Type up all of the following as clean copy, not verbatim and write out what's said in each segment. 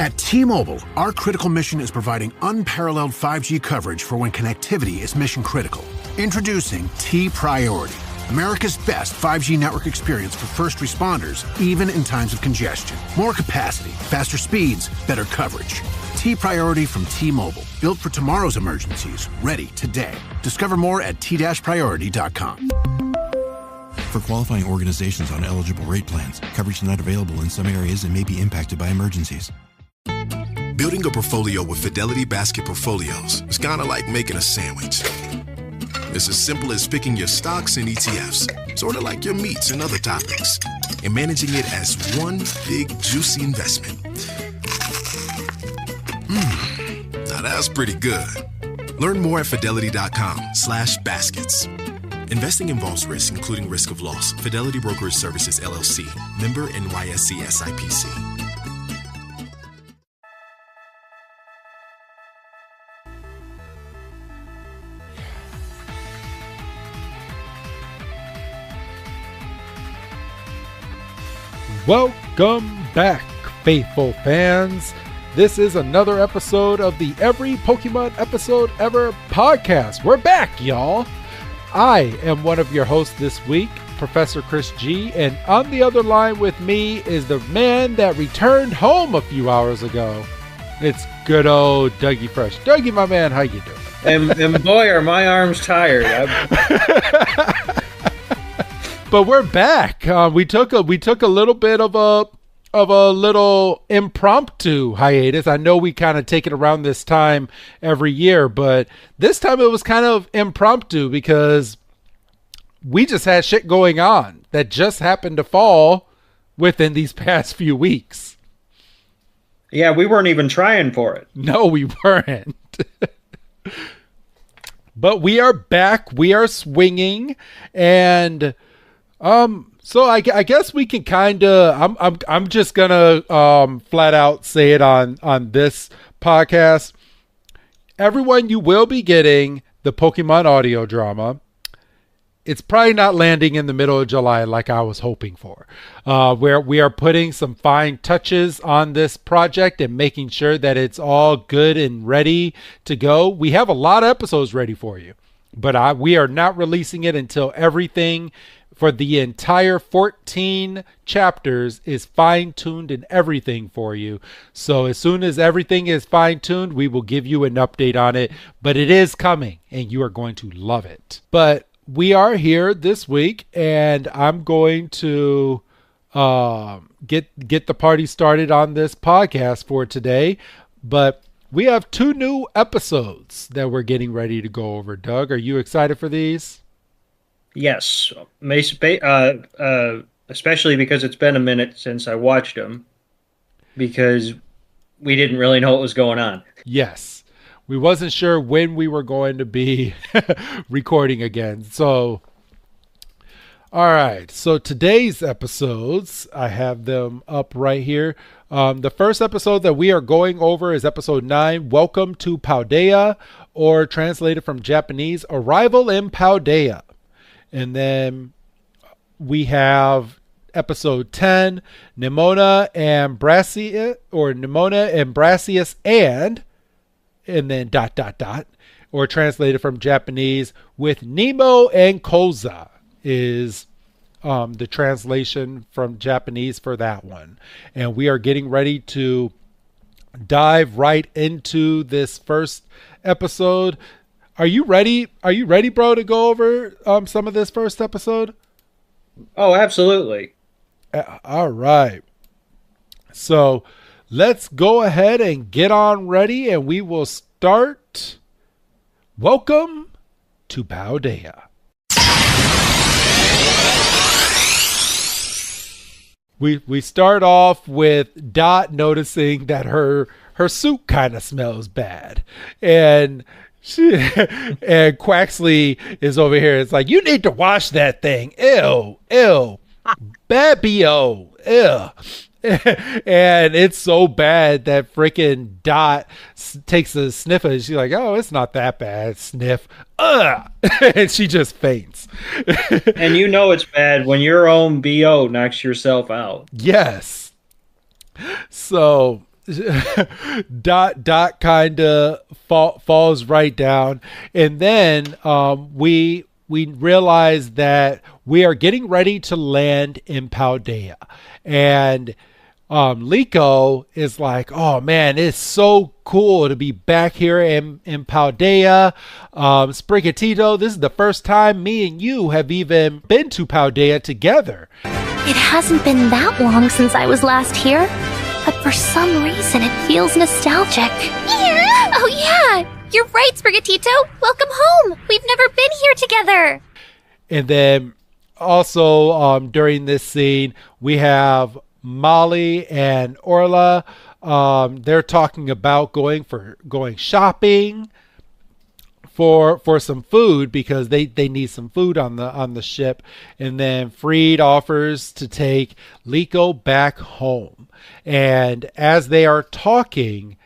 At T-Mobile, our critical mission is providing unparalleled 5G coverage for when connectivity is mission critical. Introducing T-Priority, America's best 5G network experience for first responders, even in times of congestion. More capacity, faster speeds, better coverage. T-Priority from T-Mobile, built for tomorrow's emergencies, ready today. Discover more at t-priority.com. For qualifying organizations on eligible rate plans, coverage not available in some areas and may be impacted by emergencies. Building a portfolio with Fidelity Basket Portfolios is kind of like making a sandwich. It's as simple as picking your stocks and ETFs, sort of like your meats and other toppings, and managing it as one big, juicy investment. Now that's pretty good. Learn more at fidelity.com/baskets. Investing involves risk, including risk of loss. Fidelity Brokerage Services, LLC. Member NYSE SIPC. Welcome back, faithful fans. This is another episode of the Every Pokemon Episode Ever podcast. We're back, y'all. I am one of your hosts this week, Professor Chris G, and on the other line with me is the man that returned home a few hours ago. It's good old Dougie Fresh. Dougie, my man, how you doing? And boy, are my arms tired. But we're back. We took a little bit of a little impromptu hiatus. I know we kind of take it around this time every year, but this time it was kind of impromptu because we just had shit going on that just happened to fall within these past few weeks. Yeah, we weren't even trying for it. No, we weren't. But we are back. We are swinging, and so I guess we can kind of, I'm just gonna flat out say it on this podcast. Everyone, you will be getting the Pokemon audio drama. It's probably not landing in the middle of July like I was hoping for. Where we are putting some fine touches on this project and making sure that it's all good and ready to go. We have a lot of episodes ready for you, but we are not releasing it until everything for the entire 14 chapters is fine-tuned and everything for you. So as soon as everything is fine-tuned, we will give you an update on it. But it is coming, and you are going to love it. But we are here this week, and I'm going to get the party started on this podcast for today. But we have 2 new episodes that we're getting ready to go over. Doug, are you excited for these? Yes, especially because it's been a minute since I watched them, because we didn't really know what was going on. Yes, we wasn't sure when we were going to be recording again. So, all right. So today's episodes, I have them up right here. The first episode that we are going over is episode 9, Welcome to Paldea, or translated from Japanese, Arrival in Paldea. And then we have episode 10, Nemona and Brassius, or Nemona and Brassius and then ... or translated from Japanese with Nemo and Colza is the translation from Japanese for that one. And we are getting ready to dive right into this first episode. Are you ready? Are you ready, bro, to go over some of this first episode? Oh, absolutely. All right. So let's go ahead and get on ready, and we will start. Welcome to Paldea. We start off with Dot noticing that her suit kind of smells bad, and Quaxley is over here. It's like, you need to wash that thing. Ew, Babio, ew. And it's so bad that freaking Dot takes a sniff of it. She's like, oh, it's not that bad. Sniff. And she just faints. And you know it's bad when your own BO knocks yourself out. Yes. So Dot kind of falls right down, and then we realize that we are getting ready to land in Paldea, and Liko is like, oh man, it's so cool to be back here in Paldea. Sprigatito, this is the first time me and you have even been to Paldea together. It hasn't been that long since I was last here, but for some reason it feels nostalgic. Yeah. Oh yeah, you're right, Sprigatito. Welcome home. We've never been here together. And then also during this scene, we have Molly and Orla. They're talking about going shopping for some food because they need some food on the ship. And then Freed offers to take Liko back home. And as they are talking,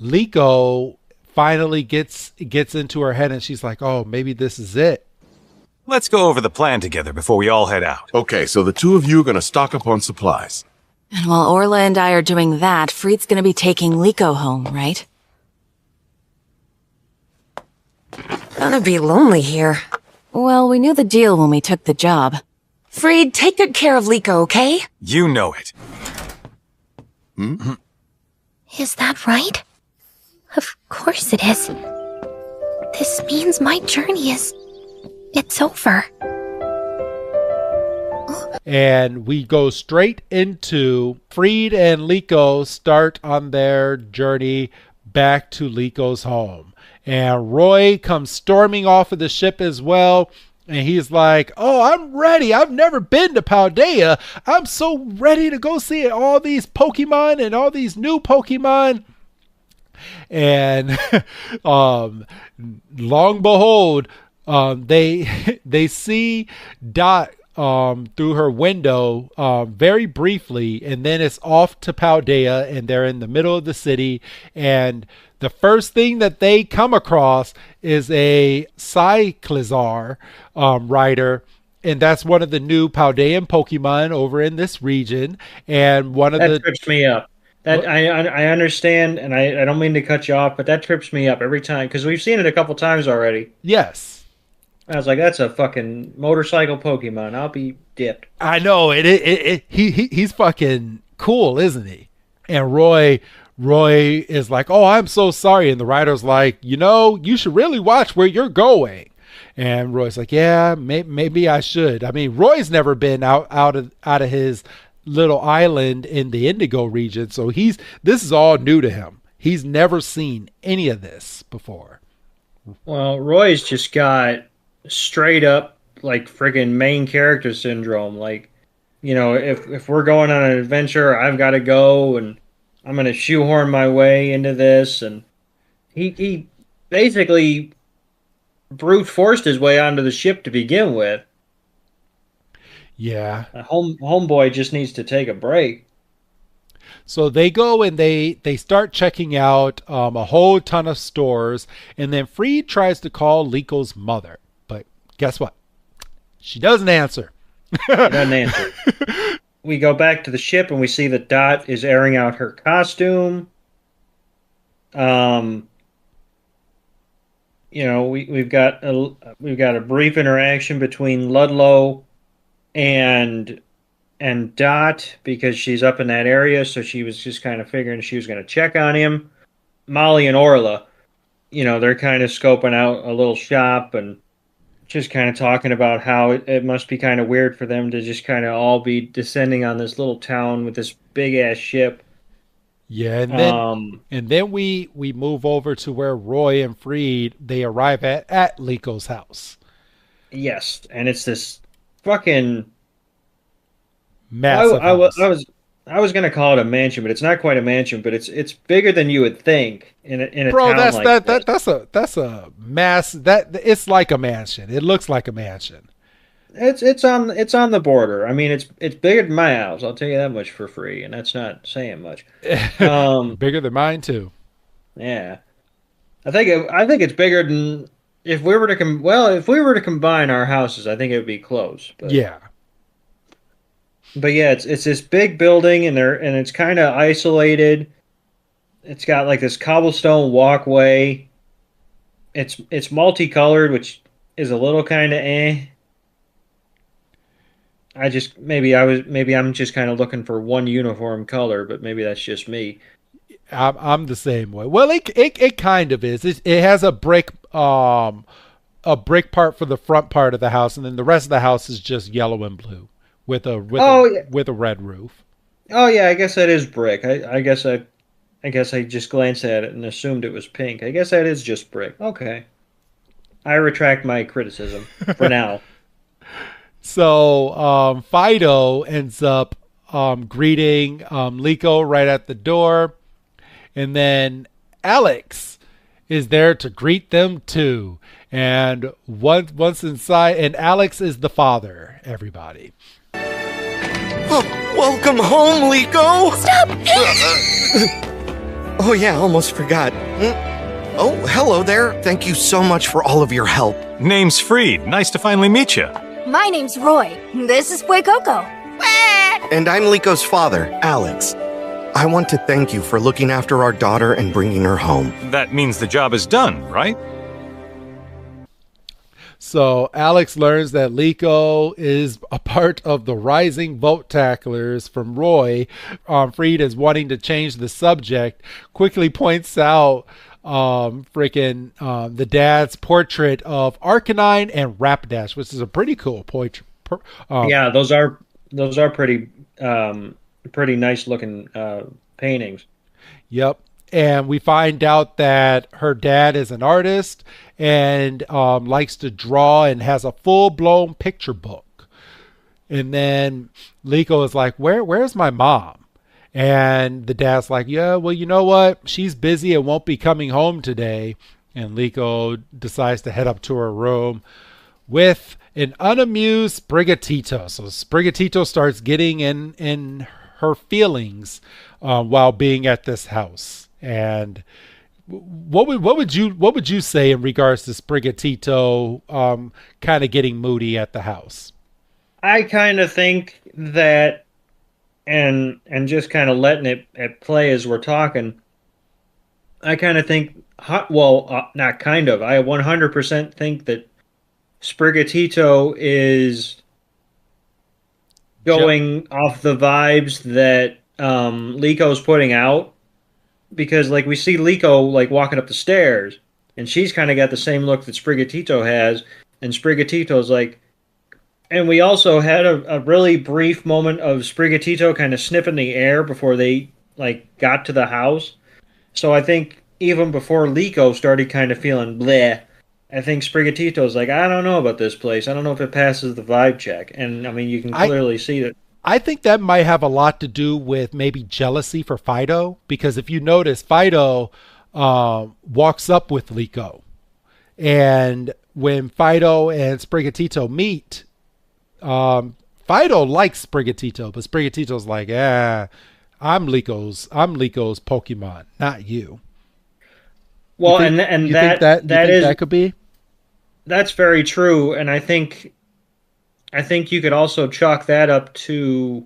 Liko finally gets into her head and she's like, oh, maybe this is it. Let's go over the plan together before we all head out. Okay, so the two of you are going to stock up on supplies. And while Orla and I are doing that, Freed's gonna be taking Liko home, right? Gonna be lonely here. Well, we knew the deal when we took the job. Freed, take good care of Liko, okay? You know it. Is that right? Of course it is. This means my journey it's over. And we go straight into Freed and Liko start on their journey back to Liko's home. And Roy comes storming off of the ship as well. And he's like, oh, I'm ready. I've never been to Paldea. I'm so ready to go see all these Pokemon and all these new Pokemon. And long behold, they see Dot through her window very briefly, and then it's off to Paldea, and they're in the middle of the city, and the first thing that they come across is a Cyclizar rider, and that's one of the new Paldean Pokemon over in this region, and that trips me up. That I understand, and I don't mean to cut you off, but that trips me up every time, because we've seen it a couple times already. Yes. I was like, that's a fucking motorcycle Pokemon. I'll be dipped. I know he's fucking cool, isn't he? And Roy is like, oh, I'm so sorry. And the rider's like, you should really watch where you're going. And Roy's like, yeah, maybe I should. I mean, Roy's never been out of his little island in the Indigo region, so this is all new to him. He's never seen any of this before. Well, Roy's just got straight up like friggin' main character syndrome. Like, if we're going on an adventure, I've got to go and I'm going to shoehorn my way into this. And he basically brute forced his way onto the ship to begin with. Yeah. Homeboy just needs to take a break. So they go and they start checking out a whole ton of stores, and then Freed tries to call Liko's mother. But guess what? She doesn't answer. We go back to the ship and we see that Dot is airing out her costume. We've got a brief interaction between Ludlow and Dot because she's up in that area, so she was just kind of figuring she was going to check on him. Molly and Orla, they're kind of scoping out a little shop and just kind of talking about how it must be kind of weird for them to just kind of all be descending on this little town with this big ass ship. Yeah, and then we move over to where Roy and Freed, they arrive at Liko's house. Yes, and it's this fucking massive house. I was gonna call it a mansion, but it's not quite a mansion. But it's bigger than you would think in a town like that. That's a mass. It's like a mansion. It looks like a mansion. It's on the border. I mean, it's bigger than my house. I'll tell you that much for free, and that's not saying much. Bigger than mine too. Yeah, I think it's bigger than if we were to combine our houses. I think it would be close. But. Yeah. But yeah, it's this big building, and it's kind of isolated. it's got like this cobblestone walkway. It's multicolored, which is a little kind of eh. Maybe I'm just kind of looking for one uniform color, but maybe that's just me. I'm the same way. Well, it kind of is. It has a brick part for the front part of the house, and then the rest of the house is just yellow and blue with a red roof. Oh yeah, I guess that is brick. I guess I just glanced at it and assumed it was pink. I guess that is just brick. Okay. I retract my criticism for now. So Fido ends up greeting Liko right at the door. And then Alex is there to greet them too. And once inside, and Alex is the father, everybody. Oh, welcome home, Liko! Stop! Oh yeah, almost forgot. Oh, hello there. Thank you so much for all of your help. Name's Freed. Nice to finally meet you. My name's Roy. This is Coco. And I'm Liko's father, Alex. I want to thank you for looking after our daughter and bringing her home. That means the job is done, right? So Alex learns that Liko is a part of the rising vote tacklers from Roy. Freed is wanting to change the subject. Quickly points out the dad's portrait of Arcanine and Rapidash, which is a pretty cool portrait. Yeah, those are pretty nice looking paintings. Yep. And we find out that her dad is an artist and likes to draw and has a full-blown picture book. And then Liko is like, where's my mom? And the dad's like, yeah, well, you know what? She's busy and won't be coming home today. And Liko decides to head up to her room with an unamused Sprigatito. So Sprigatito starts getting in her feelings while being at this house. And what would you say in regards to Sprigatito kind of getting moody at the house? I kind of think that, and just kind of letting it play as we're talking, I kind of think, not kind of, I 100% think that Sprigatito is going off the vibes that Liko's putting out. Because, like, we see Liko, like, walking up the stairs, and she's kind of got the same look that Sprigatito has, and Sprigatito's like... And we also had a really brief moment of Sprigatito kind of sniffing the air before they, like, got to the house. So I think even before Liko started kind of feeling bleh, I think Sprigatito's like, I don't know about this place. I don't know if it passes the vibe check. And, I mean, you can clearly see that. I think that might have a lot to do with maybe jealousy for Fido, because if you notice, Fido walks up with Liko, and when Fido and Sprigatito meet, Fido likes Sprigatito, but Sprigatito's like, I'm Liko's Pokemon, not you. Well, think that could be. That's very true, and I think you could also chalk that up to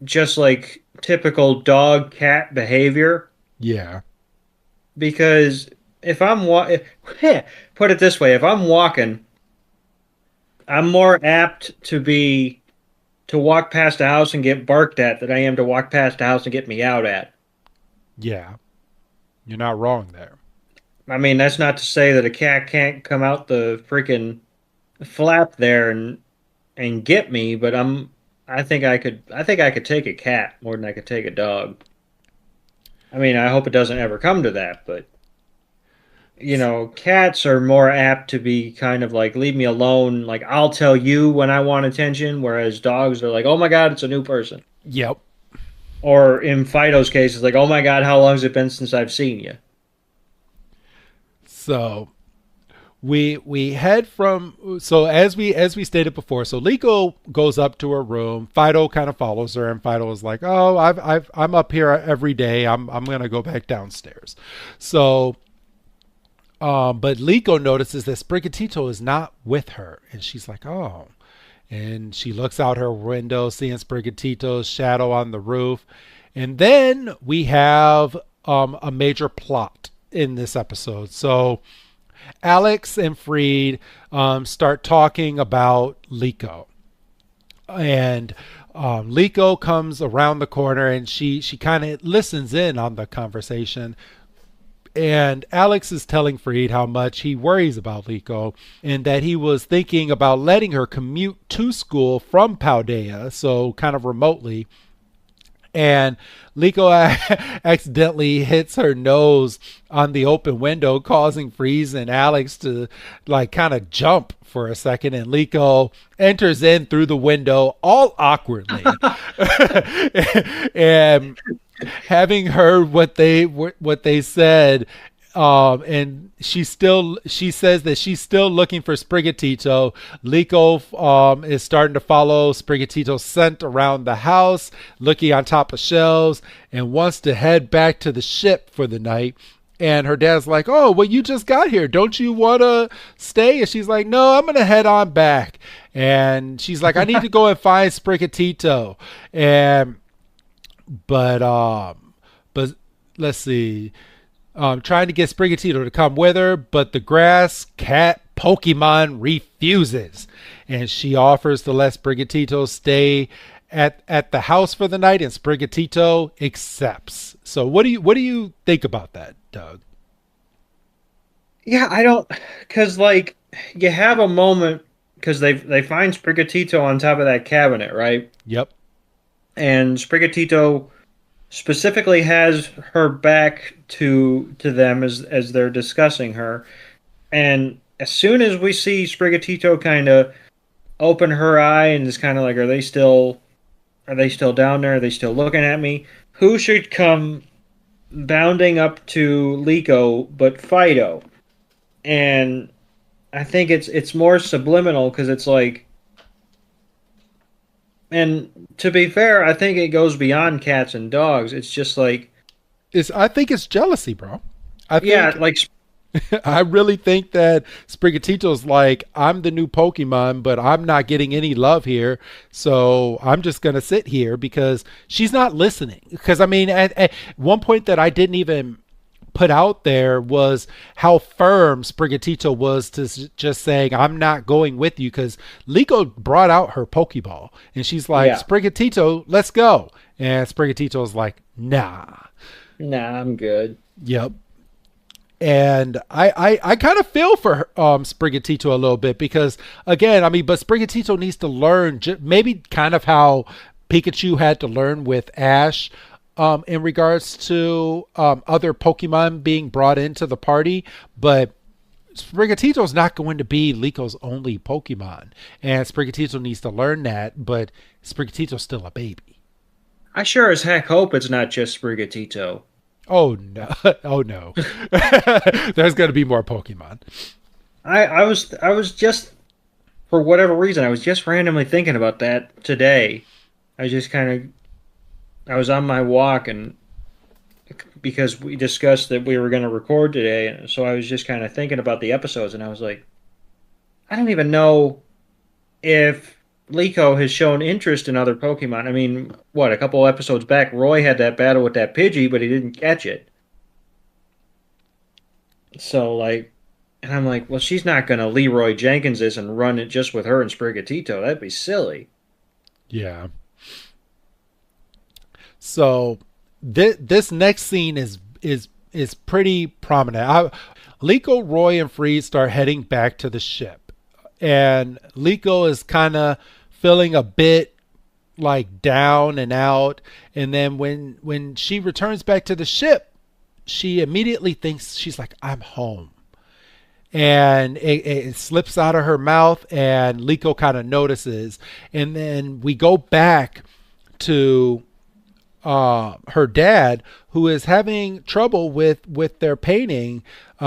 just like typical dog cat behavior. Yeah. Because if I'm put it this way, if I'm walking, I'm more apt to walk past a house and get barked at than I am to walk past a house and get meowed at. Yeah. You're not wrong there. I mean, that's not to say that a cat can't come out the freaking flap there and get me, but I think I could take a cat more than I could take a dog. I mean, I hope it doesn't ever come to that, but you know, cats are more apt to be kind of like, leave me alone, like I'll tell you when I want attention, whereas dogs are like, oh my god, it's a new person. Yep. Or in Fido's case, it's like, oh my god, how long has it been since I've seen you? So we head from, so as we stated before, so Liko goes up to her room. Fido kind of follows her, and Fido is like, oh, I'm up here every day. I'm gonna go back downstairs. So but Liko notices that Sprigatito is not with her, and she's like, oh. And she looks out her window, seeing Sprigatito's shadow on the roof, And then we have a major plot in this episode. So Alex and Freed start talking about Liko. And Liko comes around the corner and she kind of listens in on the conversation. And Alex is telling Freed how much he worries about Liko and that he was thinking about letting her commute to school from Paldea, so kind of remotely. And Liko accidentally hits her nose on the open window, causing Freeze and Alex to like kind of jump for a second. And Liko enters in through the window all awkwardly. And having heard what they said, and she says that she's still looking for Sprigatito. Liko is starting to follow Sprigatito's scent around the house, looking on top of shelves, and wants to head back to the ship for the night. And her dad's like, "Oh, well, you just got here. Don't you want to stay?" And she's like, "No, I'm going to head on back." And she's like, "I need to go and find Sprigatito." But let's see. Trying to get Sprigatito to come with her, but the grass cat Pokemon refuses. And she offers to let Sprigatito stay at the house for the night, and Sprigatito accepts. So what do you think about that, Doug? Yeah, I don't, because like you have a moment because they find Sprigatito on top of that cabinet, right? Yep. And Sprigatito specifically has her back to them as they're discussing her. And as soon as we see Sprigatito kind of open her eye and is kind of like, are they still down there? Are they still looking at me? Who should come bounding up to Liko but Fido? And I think it's more subliminal because it's like, and to be fair, I think it goes beyond cats and dogs. It's just like, I think it's jealousy, bro. Like I really think that Sprigatito's like, I'm the new Pokemon, but I'm not getting any love here, so I'm just gonna sit here because she's not listening. Because I mean, at one point that I didn't even put out there was how firm Sprigatito was to just saying, I'm not going with you, because Liko brought out her Pokeball and she's like, Sprigatito, let's go. And Sprigatito's like, nah, I'm good. Yep. And I kind of feel for Sprigatito a little bit because, again, I mean, but Sprigatito needs to learn maybe kind of how Pikachu had to learn with Ash in regards to other Pokemon being brought into the party. But Sprigatito's not going to be Liko's only Pokemon. And Sprigatito needs to learn that, but Sprigatito's still a baby. I sure as heck hope it's not just Sprigatito. Oh no! Oh no! There's going to be more Pokemon. I was just, for whatever reason, I was just randomly thinking about that today. I was on my walk, and because we discussed that we were going to record today, and so I was just kind of thinking about the episodes, and I was like, I don't even know if Liko has shown interest in other Pokemon. I mean, a couple episodes back, Roy had that battle with that Pidgey, but he didn't catch it. So, like, and I'm like, well, she's not going to Leroy Jenkins this and run it just with her and Sprigatito. That'd be silly. Yeah. So, this next scene is pretty prominent. Liko, Roy, and Freeze start heading back to the ship. And Liko is kind of feeling a bit like down and out. And then when she returns back to the ship, she immediately thinks, she's like, I'm home. And it slips out of her mouth, and Liko kind of notices. And then we go back to her dad, who is having trouble with their painting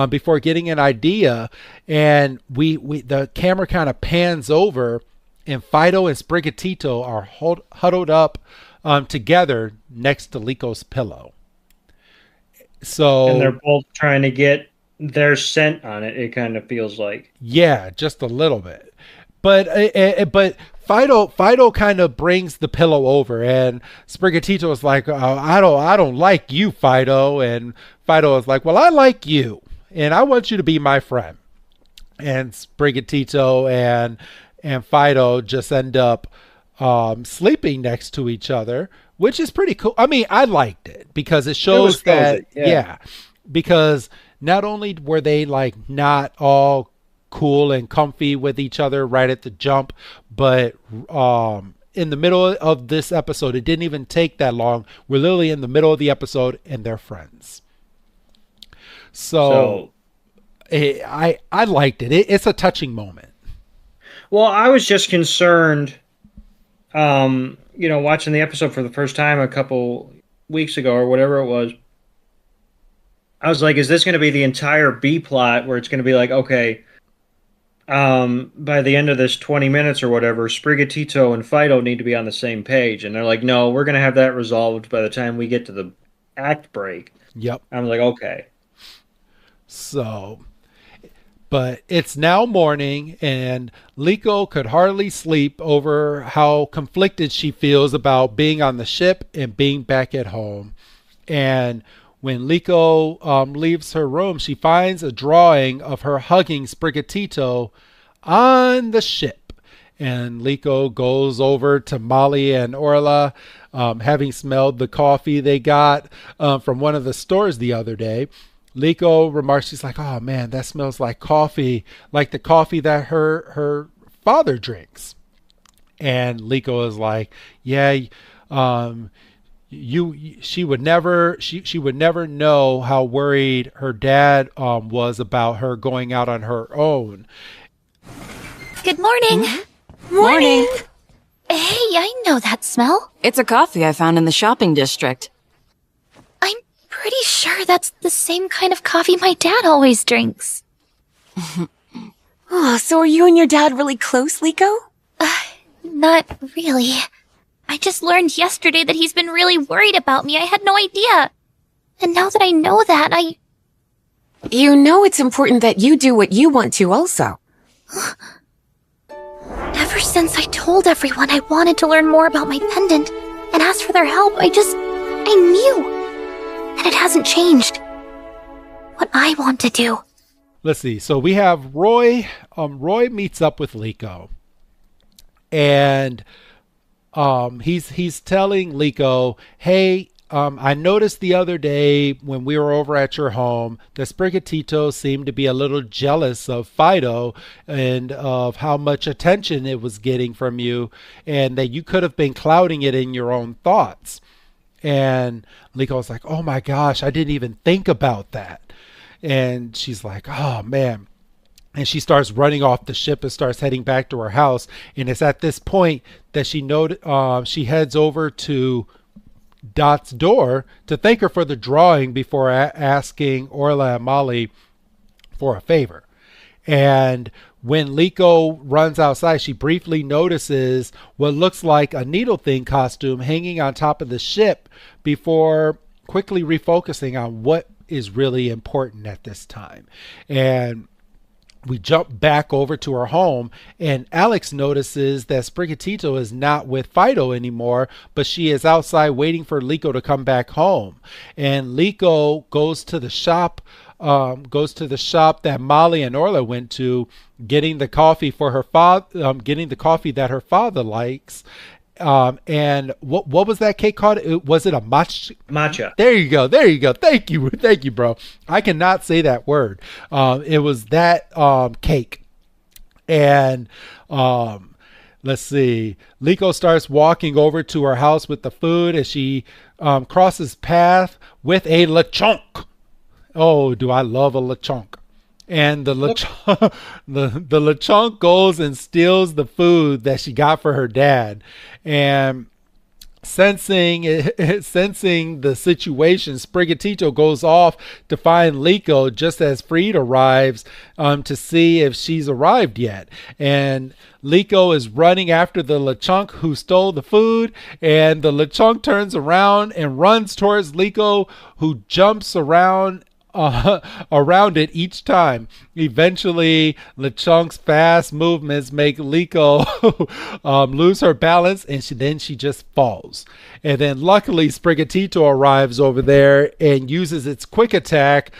before getting an idea. And the camera kind of pans over, and Fido and Sprigatito are huddled up together next to Liko's pillow. So, and they're both trying to get their scent on it. It kind of feels like, yeah, just a little bit. but Fido kind of brings the pillow over, and Sprigatito is like, I don't like you, Fido. And Fido is like, well, I like you, and I want you to be my friend. And Sprigatito and Fido just end up sleeping next to each other, which is pretty cool. I mean, I liked it because it shows that, because not only were they like not all cool and comfy with each other right at the jump, but in the middle of this episode, it didn't even take that long. We're literally in the middle of the episode and they're friends. So I liked it. It's a touching moment. Well, I was just concerned, watching the episode for the first time a couple weeks ago or whatever it was. I was like, is this going to be the entire B plot where it's going to be like, okay, by the end of this 20 minutes or whatever, Sprigatito and Fido need to be on the same page. And they're like, no, we're going to have that resolved by the time we get to the act break. Yep. I'm like, okay. So, but it's now morning, and Liko could hardly sleep over how conflicted she feels about being on the ship and being back at home. And when Liko leaves her room, she finds a drawing of her hugging Sprigatito on the ship. And Liko goes over to Molly and Orla, having smelled the coffee they got from one of the stores the other day. Liko remarks, she's like, oh man, that smells like coffee, like the coffee that her father drinks. And Liko is like, yeah, she would never know how worried her dad was about her going out on her own. Good morning. Morning. Hey, I know that smell. It's a coffee I found in the shopping district. I'm pretty sure that's the same kind of coffee my dad always drinks. Oh, so are you and your dad really close, Liko? Not really. I just learned yesterday that he's been really worried about me. I had no idea. And now that I know that, You know it's important that you do what you want to also. Ever since I told everyone I wanted to learn more about my pendant and asked for their help, I knew. And it hasn't changed. What I want to do. Let's see. So we have Roy. Roy meets up with Liko. And he's telling Liko, hey, I noticed the other day when we were over at your home that Sprigatito seemed to be a little jealous of Fido and of how much attention it was getting from you, and that you could have been clouding it in your own thoughts. And Liko was like, oh my gosh, I didn't even think about that. And she's like, oh man. And she starts running off the ship and starts heading back to her house. And it's at this point that she heads over to Dot's door to thank her for the drawing before asking Orla and Molly for a favor. And when Liko runs outside, she briefly notices what looks like a Needle Thing costume hanging on top of the ship before quickly refocusing on what is really important at this time. And we jump back over to her home, and Alex notices that Sprigatito is not with Fido anymore, but she is outside waiting for Liko to come back home. And Liko goes to the shop that Molly and Orla went to, getting the coffee for her father, getting the coffee that her father likes. And what was that cake called? Was it a matcha? There you go. Thank you, bro. I cannot say that word. It was that cake. And let's see. Liko starts walking over to her house with the food as she crosses path with a lechonk. Oh, do I love a lechonk. And the lechonk goes and steals the food that she got for her dad. And sensing the situation, Sprigatito goes off to find Liko just as Freed arrives to see if she's arrived yet. And Liko is running after the lechonk who stole the food, and the lechonk turns around and runs towards Liko, who jumps around around it each time. Eventually, LeChunk's fast movements make Liko lose her balance, and she just falls. And then luckily, Sprigatito arrives over there and uses its quick attack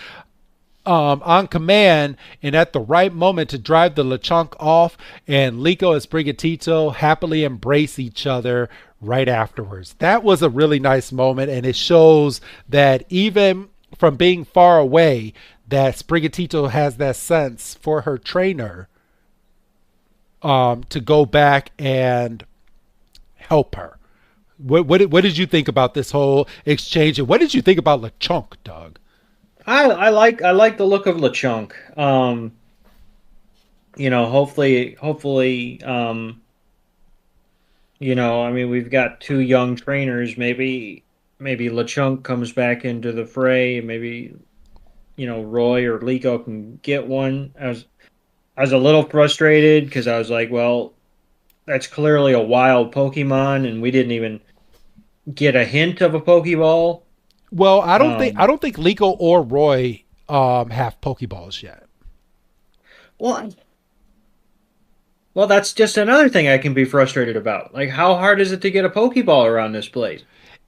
on command and at the right moment to drive the LeChunk off, and Liko and Sprigatito happily embrace each other right afterwards. That was a really nice moment, and it shows that even from being far away, that Sprigatito has that sense for her trainer to go back and help her. What did you think about this whole exchange, and what did you think about LeChunk, Doug? I like the look of LeChunk. Hopefully, I mean, we've got two young trainers. Maybe LeChunk comes back into the fray. Maybe, Roy or Liko can get one. I was a little frustrated because I was like, well, that's clearly a wild Pokemon, and we didn't even get a hint of a Pokeball. Well, I don't think Liko or Roy have Pokeballs yet. Well, that's just another thing I can be frustrated about. Like, how hard is it to get a Pokeball around this place?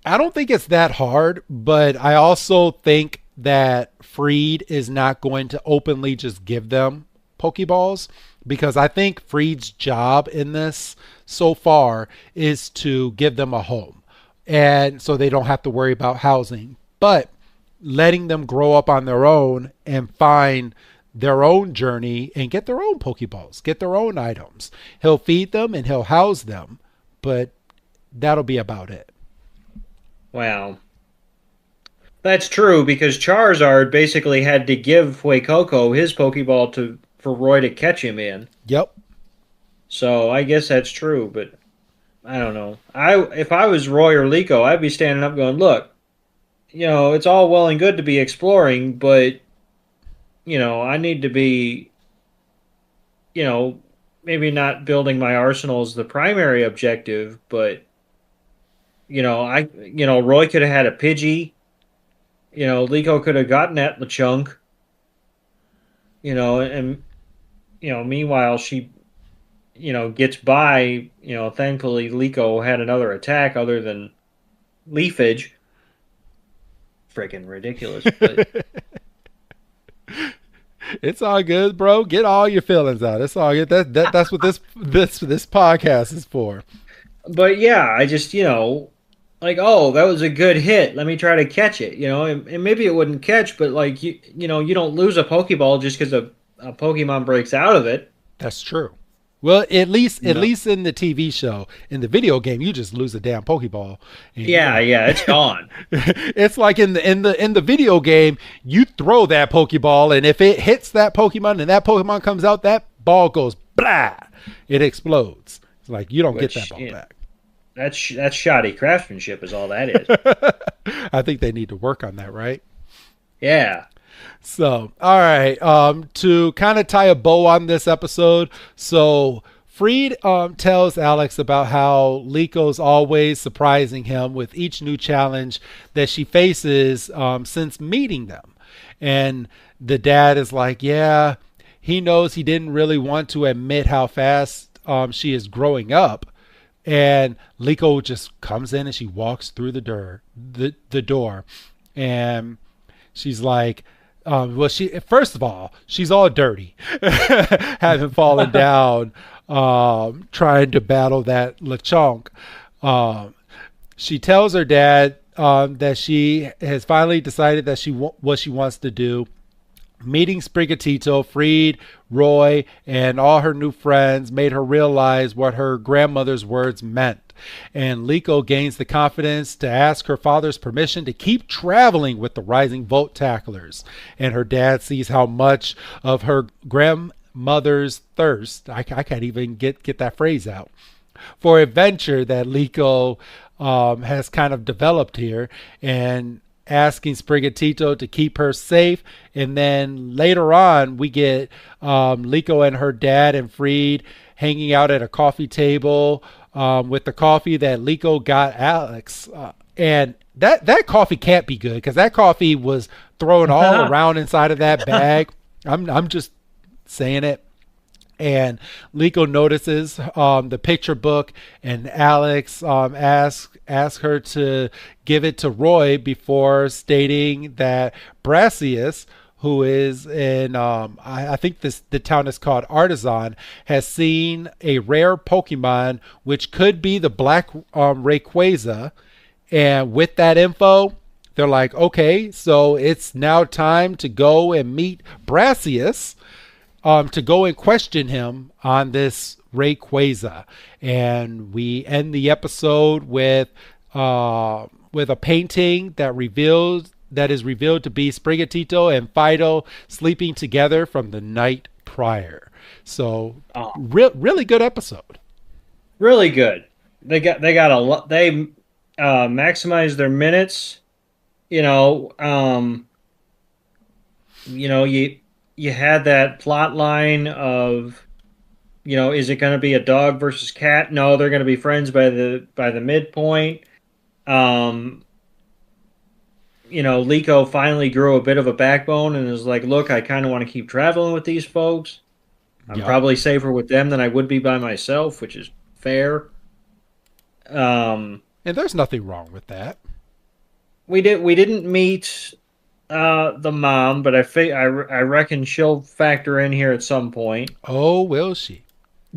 I don't think it's that hard, but I also think that Freed is not going to openly just give them Pokeballs, because I think Freed's job in this so far is to give them a home, and so they don't have to worry about housing, but letting them grow up on their own and find their own journey and get their own Pokeballs, get their own items. He'll feed them and he'll house them, but that'll be about it. Wow. That's true, because Charizard basically had to give Fuecoco his Pokeball for Roy to catch him in. Yep. So I guess that's true, but I don't know. If I was Roy or Liko, I'd be standing up going, look, it's all well and good to be exploring, but I need to be, maybe not building my arsenal as the primary objective, but, Roy could have had a Pidgey. Liko could have gotten at LeChunk. Meanwhile, she, gets by, thankfully Liko had another attack other than Leafage. Freaking ridiculous, but... It's all good, bro. Get all your feelings out. It's all good. That's what this podcast is for. But yeah, I just that was a good hit. Let me try to catch it. And maybe it wouldn't catch, but you don't lose a Pokeball just because a Pokemon breaks out of it. That's true. Well, at least in the TV show, in the video game, you just lose a damn Pokeball. Yeah, it's gone. It's like in the video game, you throw that Pokeball, and if it hits that Pokemon and that Pokemon comes out, that ball goes blah. It explodes. It's like you don't get that ball back. That's shoddy craftsmanship, is all that is. I think they need to work on that, right? Yeah. So, all right, to kind of tie a bow on this episode, so Freed tells Alex about how Liko's always surprising him with each new challenge that she faces since meeting them. And the dad is like, yeah, he knows he didn't really want to admit how fast she is growing up. And Liko just comes in and she walks through the door, and she's like, first of all, she's all dirty, having fallen down, trying to battle that LeChunk. She tells her dad that she has finally decided that what she wants to do. Meeting Sprigatito, Freed, Roy, and all her new friends made her realize what her grandmother's words meant. And Liko gains the confidence to ask her father's permission to keep traveling with the Rising Volt Tacklers. And her dad sees how much of her grandmother's thirst, I can't even get that phrase out, for adventure that Liko has kind of developed here, and asking Sprigatito to keep her safe. And then later on, we get Liko and her dad and Freed hanging out at a coffee table with the coffee that Liko got Alex. And that coffee can't be good, because that coffee was throwing all around inside of that bag. I'm just saying it. And Liko notices the picture book, and Alex asks her to give it to Roy before stating that Brassius, who is in, I think the town is called Artisan, has seen a rare Pokemon, which could be the Black Rayquaza. And with that info, they're like, okay, so it's now time to go and meet Brassius, to go and question him on this Rayquaza. And we end the episode with a painting that is revealed to be Sprigatito and Fido sleeping together from the night prior. So really good episode. Really good. They got a lot. They maximized their minutes. You had that plot line of, is it going to be a dog versus cat? No, they're going to be friends by the midpoint. Liko finally grew a bit of a backbone and is like, look, I kind of want to keep traveling with these folks. I'm probably safer with them than I would be by myself, which is fair. And there's nothing wrong with that. We didn't meet the mom, but I reckon she'll factor in here at some point. Oh, will she?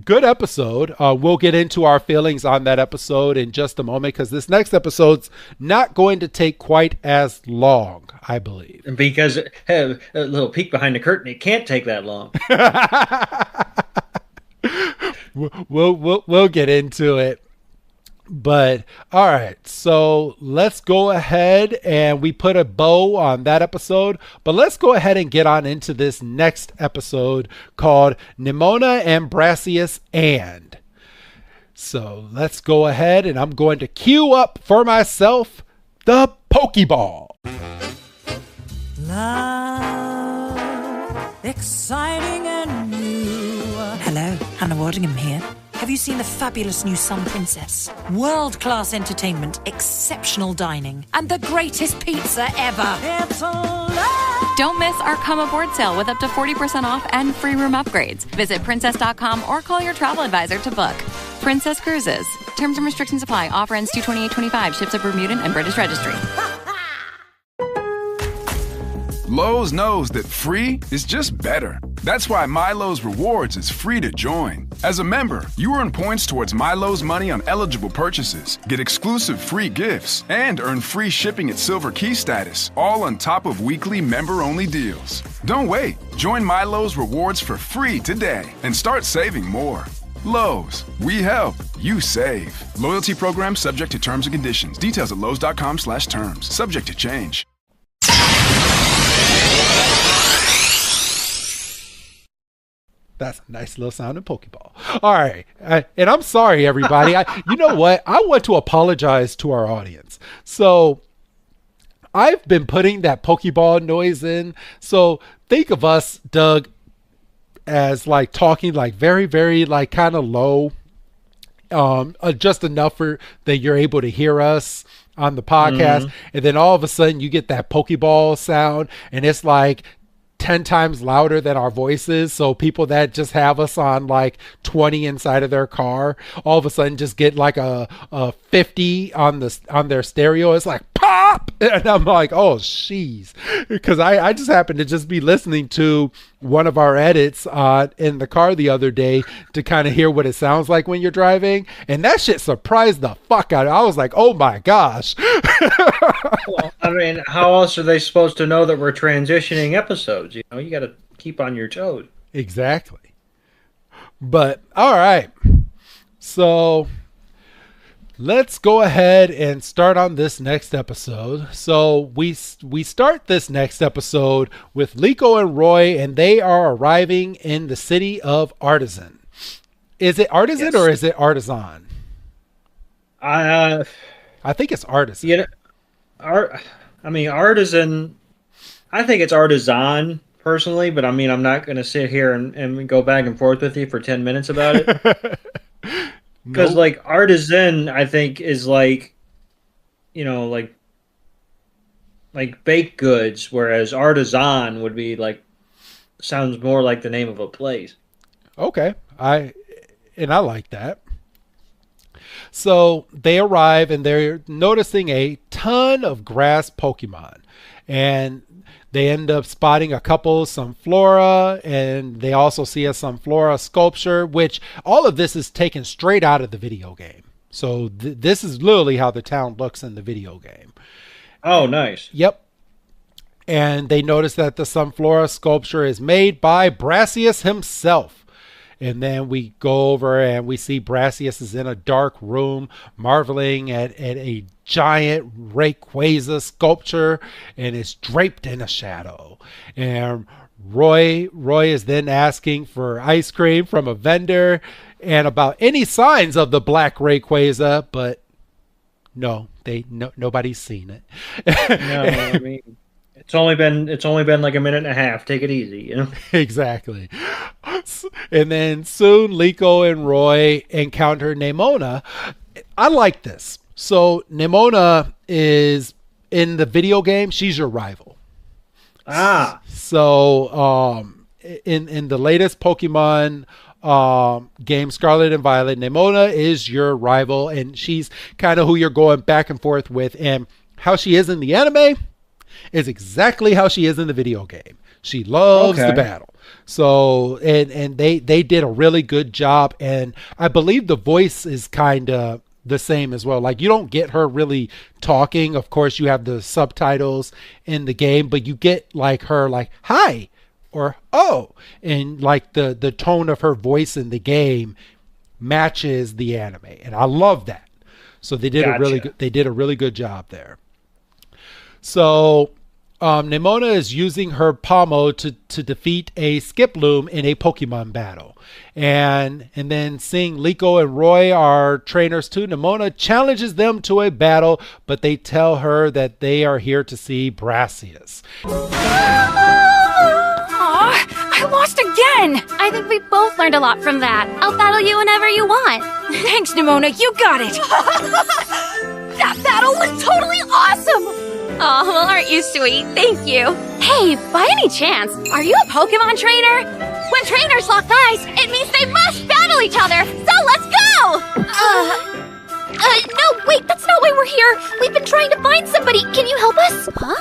Good episode. We'll get into our feelings on that episode in just a moment, because this next episode's not going to take quite as long, I believe. Because a little peek behind the curtain, it can't take that long. We'll get into it. But all right, so let's go ahead, and we put a bow on that episode, but let's go ahead and get on into this next episode called Nemona and Brassius. And so let's go ahead, and I'm going to queue up for myself the Pokeball. Love, exciting and new. Hello, Hannah Waddingham here. Have you seen the fabulous new Sun Princess? World-class entertainment, exceptional dining, and the greatest pizza ever. It's Don't miss our Come Aboard sale with up to 40% off and free room upgrades. Visit princess.com or call your travel advisor to book. Princess Cruises. Terms and restrictions apply. Offer ends 2/28/25. Ships at Bermudan and British Registry. Lowe's knows that free is just better. That's why Milo's Rewards is free to join. As a member, you earn points towards Milo's money on eligible purchases, get exclusive free gifts, and earn free shipping at Silver Key status, all on top of weekly member-only deals. Don't wait. Join Milo's Rewards for free today and start saving more. Lowe's, we help, you save. Loyalty program subject to terms and conditions. Details at lowes.com/terms. Subject to change. That's a nice little sounding Pokeball. All right. And I'm sorry, everybody. You know what? I want to apologize to our audience. So I've been putting that Pokeball noise in. So think of us, Doug, as like talking like very, very like kind of low. Just enough for that you're able to hear us on the podcast. And then all of a sudden you get that Pokeball sound, and it's like 10 times louder than our voices. So people that just have us on like 20 inside of their car all of a sudden just get like a 50 on their stereo. It's like pop, and I'm like, oh jeez, because I just happened to just be listening to one of our edits in the car the other day to kind of hear what it sounds like when you're driving, and that shit surprised the fuck out of me. I was like, oh my gosh. Well, I mean, how else are they supposed to know that we're transitioning episodes? You got to keep on your toes. Exactly. But all right, so let's go ahead and start on this next episode. So we start this next episode with Liko and Roy, and they are arriving in the city of Artisan. Is it Artisan or is it Artisan? I think it's Artisan. Artisan. I think it's Artisan personally, but I mean, I'm not going to sit here and go back and forth with you for 10 minutes about it. Because nope. Like Artisan, I think is like, like like baked goods, whereas artisan would be like sounds more like the name of a place. Okay, I like that. So they arrive and they're noticing a ton of grass Pokemon, and they end up spotting a couple Sunflora, and they also see a Sunflora sculpture, which all of this is taken straight out of the video game. So this is literally how the town looks in the video game. Oh, nice. Yep. And they notice that the Sunflora sculpture is made by Brassius himself. And then we go over and we see Brassius is in a dark room marveling at a giant Rayquaza sculpture, and it's draped in a shadow. And Roy is then asking for ice cream from a vendor and about any signs of the black Rayquaza, but no, nobody's seen it. No, I mean, it's only been like a minute and a half. Take it easy, you know. Exactly. And then soon Liko and Roy encounter Nemona. I like this. So Nemona is in the video game, she's your rival. Ah. So in the latest Pokemon game, Scarlet and Violet, Nemona is your rival, and she's kind of who you're going back and forth with. And how she is in the anime is exactly how she is in the video game. She loves the battle. So, and they did a really good job. And I believe the voice is kind of the same as well. Like, you don't get her really talking. Of course, you have the subtitles in the game, but you get like her like, hi, or oh, and like the tone of her voice in the game matches the anime. And I love that. So they did a really good job there. So Nemona is using her Pomo to defeat a Skiploom in a Pokemon battle. And then seeing Liko and Roy are trainers too, Nemona challenges them to a battle, but they tell her that they are here to see Brassius. I lost again! I think we both learned a lot from that. I'll battle you whenever you want. Thanks, Nemona, you got it! That battle was totally awesome! Oh, well, aren't you sweet? Thank you. Hey, by any chance, are you a Pokemon trainer? When trainers lock eyes, it means they must battle each other, so let's go! No, wait, that's not why we're here. We've been trying to find somebody. Can you help us? Huh?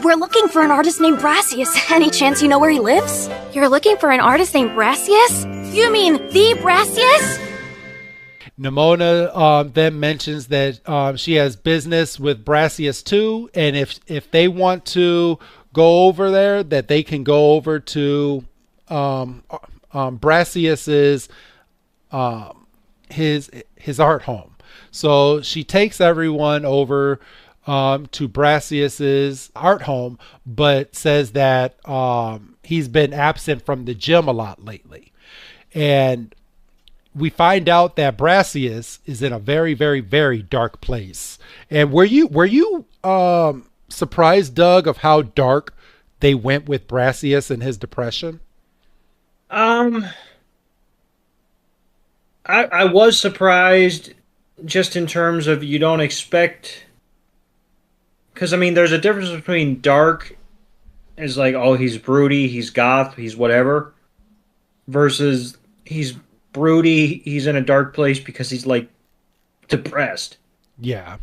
We're looking for an artist named Brassius. Any chance you know where he lives? You're looking for an artist named Brassius? You mean the Brassius? Nemona then mentions that she has business with Brassius too, and if they want to go over there, that they can go over to Brassius's his art home. So she takes everyone over to Brassius's art home, but says that he's been absent from the gym a lot lately, and we find out that Brassius is in a very, very, very dark place. And were you surprised, Doug, of how dark they went with Brassius and his depression? I was surprised, just in terms of you don't expect, because I mean, there's a difference between dark as like, oh, he's broody, he's goth, he's whatever, versus he's broody, he's in a dark place because he's like depressed. Yeah,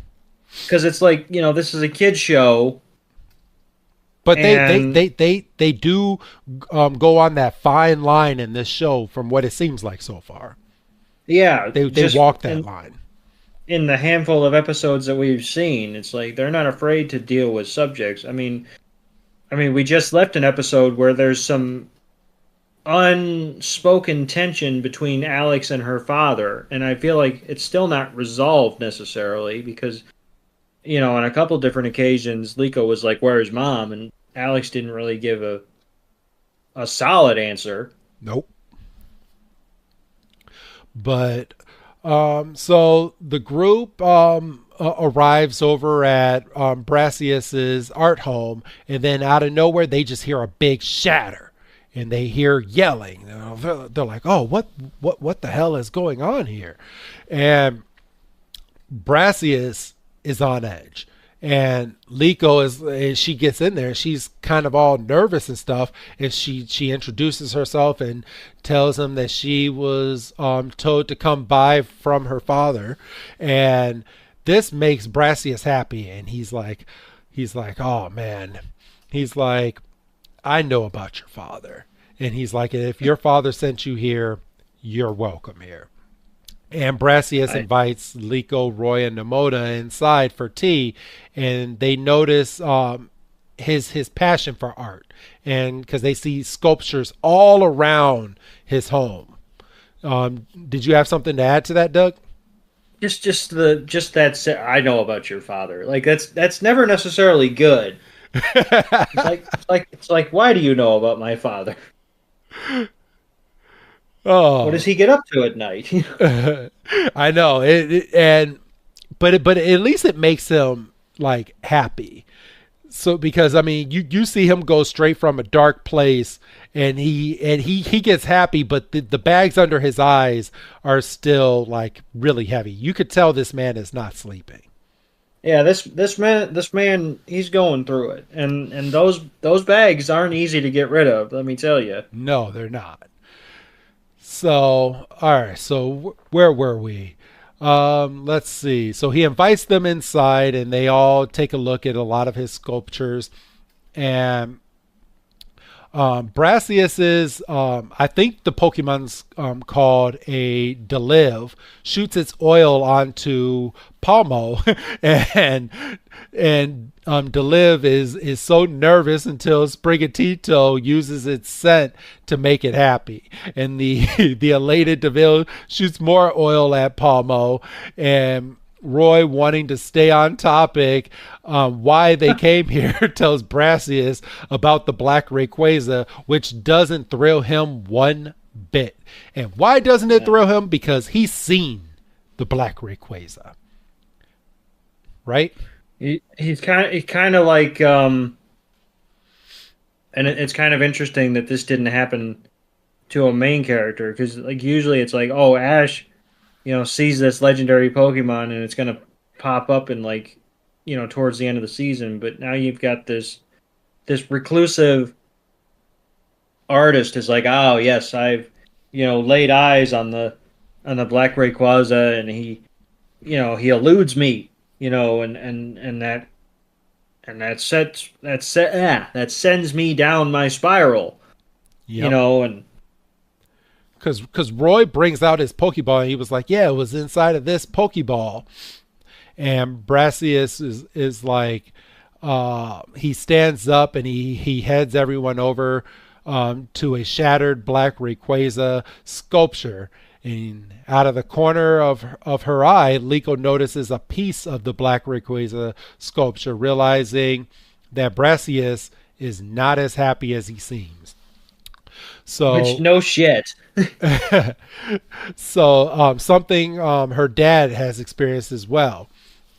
because it's like, you know, this is a kid's show, but they do go on that fine line in this show, from what it seems like so far. Yeah, they walk that line in the handful of episodes that we've seen. It's like they're not afraid to deal with subjects. I mean, we just left an episode where there's some unspoken tension between Alex and her father, and I feel like it's still not resolved necessarily, because, you know, on a couple different occasions Liko was like, where's mom? And Alex didn't really give a solid answer. Nope. But so the group arrives over at Brassius's art home, and then out of nowhere they just hear a big shatter. And they hear yelling. You know, they're like, "Oh, what the hell is going on here?" And Brassius is on edge, And Liko she gets in there. She's kind of all nervous and stuff. And she introduces herself and tells him that she was told to come by from her father. And this makes Brassius happy. And he's like, oh man. He's like, I know about your father. And he's like, if your father sent you here, you're welcome here. And Brassius invites Liko, Roy, and Nemona inside for tea, and they notice his passion for art, and because they see sculptures all around his home. Did you have something to add to that, Doug? Just that I know about your father. Like that's never necessarily good. It's like why do you know about my father? Oh, what does he get up to at night? I know but at least it makes him like happy. So because I mean you see him go straight from a dark place and he gets happy, but the bags under his eyes are still like really heavy. You could tell this man is not sleeping. Yeah, this man, he's going through it, and those bags aren't easy to get rid of. Let me tell you. No, they're not. So, all right. So where were we? Let's see. So he invites them inside, and they all take a look at a lot of his sculptures. And Brassius is, I think the Pokemon's called a Deliv, shoots its oil onto Palmo, and Deliv is so nervous until Sprigatito uses its scent to make it happy, and the elated Deliv shoots more oil at Palmo, and Roy, wanting to stay on topic, why they came here, tells Brassius about the Black Rayquaza, which doesn't thrill him one bit. And why doesn't it thrill him? Because he's seen the Black Rayquaza, right? He's kind of like, and it's kind of interesting that this didn't happen to a main character, because like usually it's like, oh, Ash, sees this legendary Pokemon and it's going to pop up in like, towards the end of the season. But now you've got this reclusive artist is like, oh yes, I've, laid eyes on the Black Rayquaza, and he eludes me, and that sends me down my spiral, yep. And because Roy brings out his Pokeball and he was like, yeah, it was inside of this Pokeball. And Brassius is like, he stands up and he heads everyone over to a shattered Black Rayquaza sculpture. And out of the corner of her eye, Liko notices a piece of the Black Rayquaza sculpture, realizing that Brassius is not as happy as he seems. So, which no shit. So something her dad has experienced as well,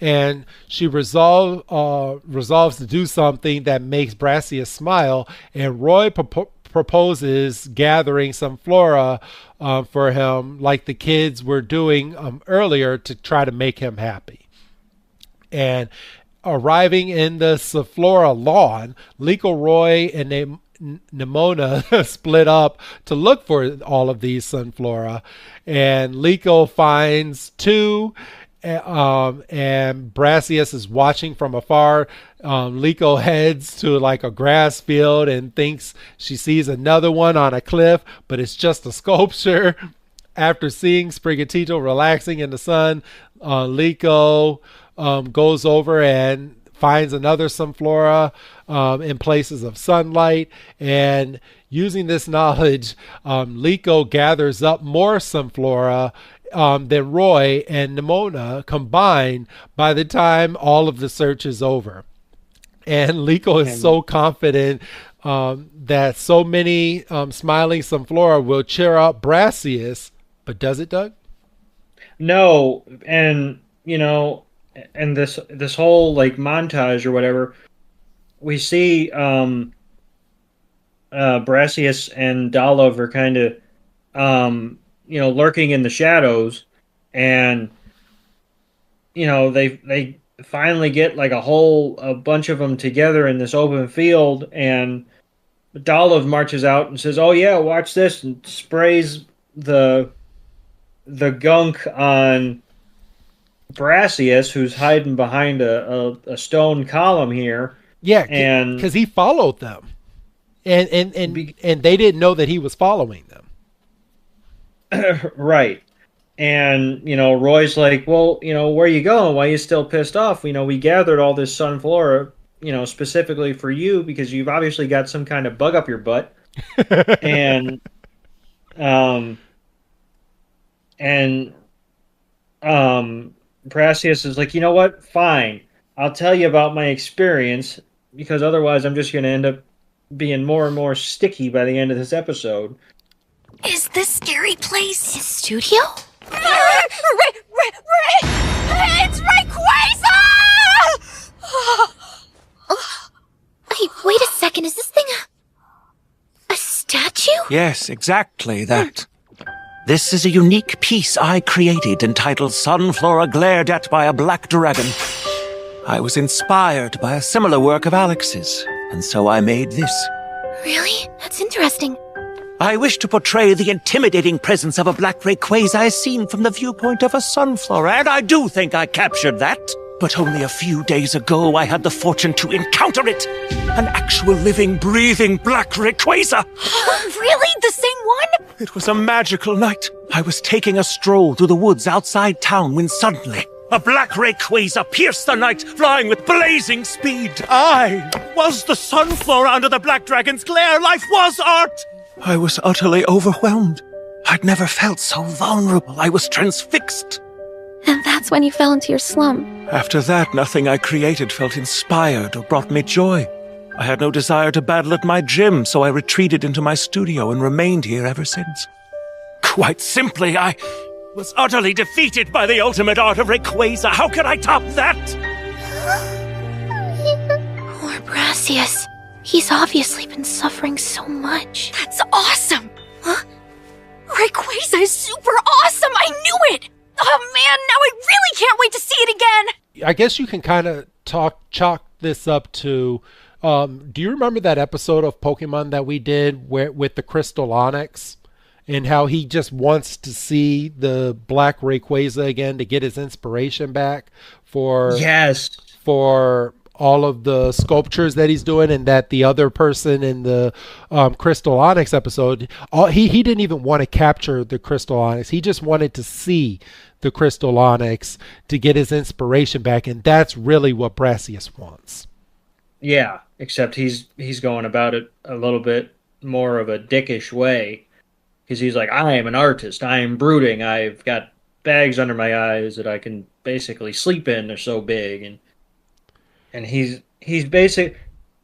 and she resolves to do something that makes Brassius smile. And Roy proposes gathering some flora for him, like the kids were doing earlier, to try to make him happy. And arriving in the Sunflora lawn, Liko, Roy, and Nemona split up to look for all of these Sunflora, and Liko finds two, and Brassius is watching from afar. Liko heads to like a grass field and thinks she sees another one on a cliff, but it's just a sculpture. After seeing Sprigatito relaxing in the sun, Liko goes over and finds another Sunflora in places of sunlight, and using this knowledge, Liko gathers up more Sunflora than Roy and Nemona combined by the time all of the search is over. And Liko is so confident that so many smiling Sunflora will cheer up Brassius, but does it, Doug? No, and and this whole like montage or whatever, we see Brassius and Dolov are kind of lurking in the shadows, and they finally get like a bunch of them together in this open field, and Dolive marches out and says, "Oh yeah, watch this," and sprays the gunk on Brassius, who's hiding behind a stone column here. Yeah, and because he followed them, and they didn't know that he was following them. Right. And, Roy's like, well, where are you going? Why are you still pissed off? We gathered all this sunflora, specifically for you because you've obviously got some kind of bug up your butt. and Brassius is like, you know what? Fine. I'll tell you about my experience because otherwise I'm just going to end up being more and more sticky by the end of this episode. Is this scary place his studio? It's Rayquaza! Hey, wait a second. Is this thing a statue? Yes, exactly that. This is a unique piece I created entitled Sunflora Glared At by a Black Dragon. I was inspired by a similar work of Alex's, and so I made this. Really? That's interesting. I wish to portray the intimidating presence of a black Rayquaza as seen from the viewpoint of a sunflora, and I do think I captured that. But only a few days ago I had the fortune to encounter it. An actual living, breathing black Rayquaza. Really? The same one? It was a magical night. I was taking a stroll through the woods outside town when suddenly a black Rayquaza pierced the night, flying with blazing speed. I was the sunflora under the black dragon's glare. Life was art. I was utterly overwhelmed. I'd never felt so vulnerable. I was transfixed. And that's when you fell into your slump. After that, nothing I created felt inspired or brought me joy. I had no desire to battle at my gym, so I retreated into my studio and remained here ever since. Quite simply, I was utterly defeated by the ultimate art of Rayquaza. How could I top that? Poor Brassius. He's obviously been suffering so much. That's awesome! Huh? Rayquaza is super awesome! I knew it! Oh man, now I really can't wait to see it again! I guess you can kind of chalk this up to, do you remember that episode of Pokemon that we did with the Crystal Onyx? And how he just wants to see the black Rayquaza again to get his inspiration back for all of the sculptures that he's doing, and that the other person in the Crystal Onyx episode, he didn't even want to capture the Crystal Onyx. He just wanted to see the Crystal Onyx to get his inspiration back, and that's really what Brassius wants. Yeah, except he's going about it a little bit more of a dickish way. Because he's like, I am an artist. I am brooding. I've got bags under my eyes that I can basically sleep in. They're so big. And he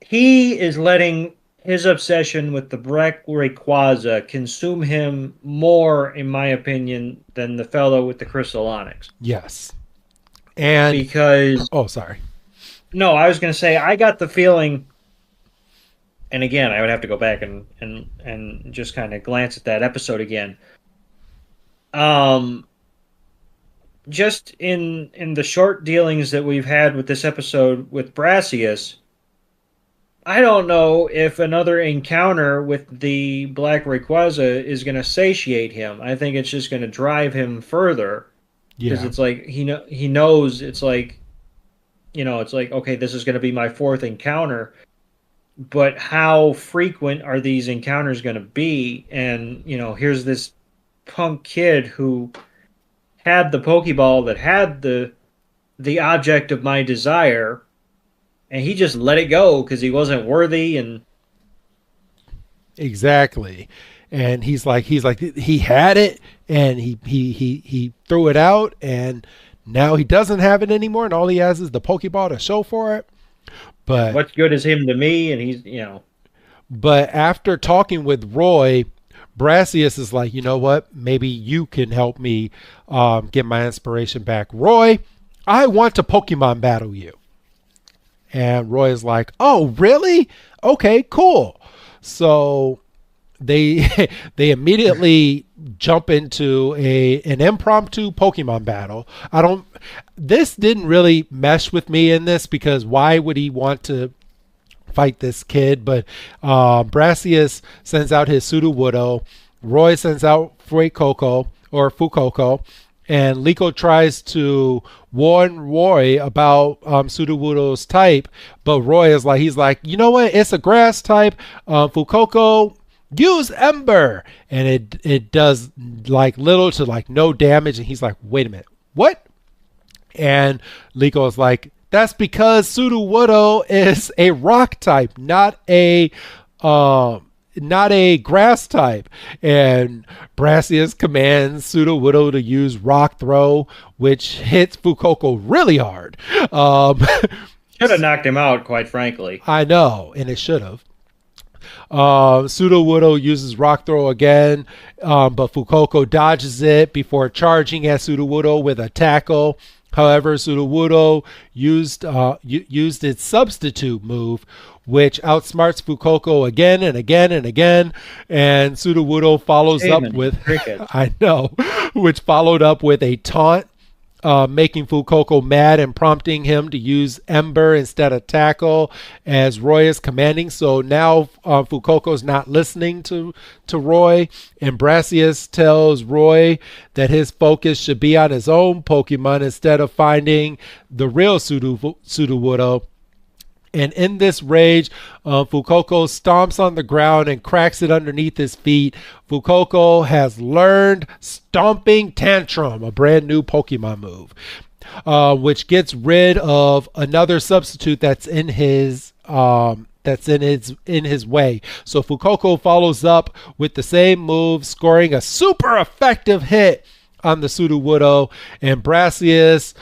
is letting his obsession with the black Rayquaza consume him more, in my opinion, than the fellow with the Crystal Onyx. Yes. And because... Oh, sorry. No, I was going to say, I got the feeling... And again, I would have to go back and just kind of glance at that episode again. Just in the short dealings that we've had with this episode with Brassius, I don't know if another encounter with the Black Rayquaza is going to satiate him. I think it's just going to drive him further. Because it's like, he knows, it's like, it's like, okay, this is going to be my fourth encounter. But how frequent are these encounters going to be? And, here's this punk kid who had the Pokeball that had the object of my desire, and he just let it go because he wasn't worthy. And exactly. And he had it, and he threw it out, and now he doesn't have it anymore, and all he has is the Pokeball to show for it. But what good is him to me? And he's, But after talking with Roy, Brassius is like, you know what? Maybe you can help me get my inspiration back. Roy, I want to Pokemon battle you. And Roy is like, oh, really? Okay, cool. So they they immediately jump into an impromptu Pokemon battle. This didn't really mesh with me in this, because why would he want to fight this kid? But Brassius sends out his Sudowoodo, Roy sends out Fuecoco, and Liko tries to warn Roy about Sudowoodo's type, but Roy is like, he's like, you know what? It's a grass type. Fuecoco, use Ember, and it does like little to like no damage. And he's like, wait a minute, what? And Liko is like, that's because Sudowoodo is a rock type, not a grass type. And Brassius commands Sudowoodo to use Rock Throw, which hits Fuecoco really hard. Should have knocked him out, quite frankly. I know, and it should have. Sudowoodo uses Rock Throw again, but Fuecoco dodges it before charging at Sudowoodo with a tackle. However, Sudowoodo used its substitute move, which outsmarts Fuecoco again and again and again. And Sudowoodo follows up with which followed up with a taunt, making Fuecoco mad and prompting him to use Ember instead of Tackle, as Roy is commanding. So now Fuecoco's not listening to Roy, and Brassius tells Roy that his focus should be on his own Pokemon instead of finding the real Sudowoodo. And in this rage, Fuecoco stomps on the ground and cracks it underneath his feet. Fuecoco has learned Stomping Tantrum, a brand new Pokemon move, which gets rid of another substitute that's in his way. So Fuecoco follows up with the same move, scoring a super effective hit on the Sudowoodo, and Brassius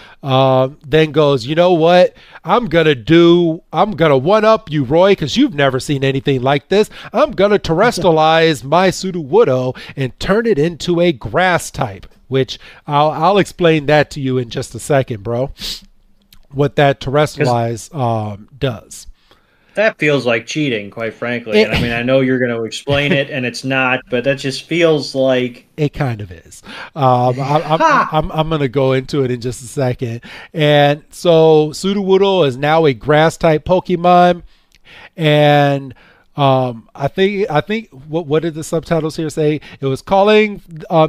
then goes, you know what? I'm gonna one up you, Roy, because you've never seen anything like this. I'm gonna terrestrialize my Sudowoodo and turn it into a grass type, which I'll explain that to you in just a second, bro. What that terrestrialize does. That feels like cheating, quite frankly. And I mean, I know you're going to explain it, and it's not, but that just feels like it kind of is. I'm going to go into it in just a second. And so Sudowoodo is now a grass type Pokemon, and I think what did the subtitles here say? It was calling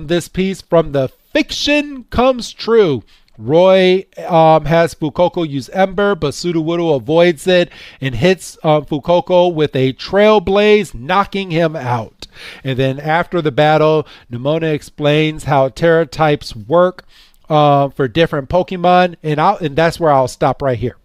this piece from the fiction comes true. Roy has Fuecoco use Ember, but Sudowoodo avoids it and hits Fuecoco with a Trailblaze, knocking him out. And then after the battle, Nemona explains how Terra types work for different Pokemon, and that's where I'll stop right here.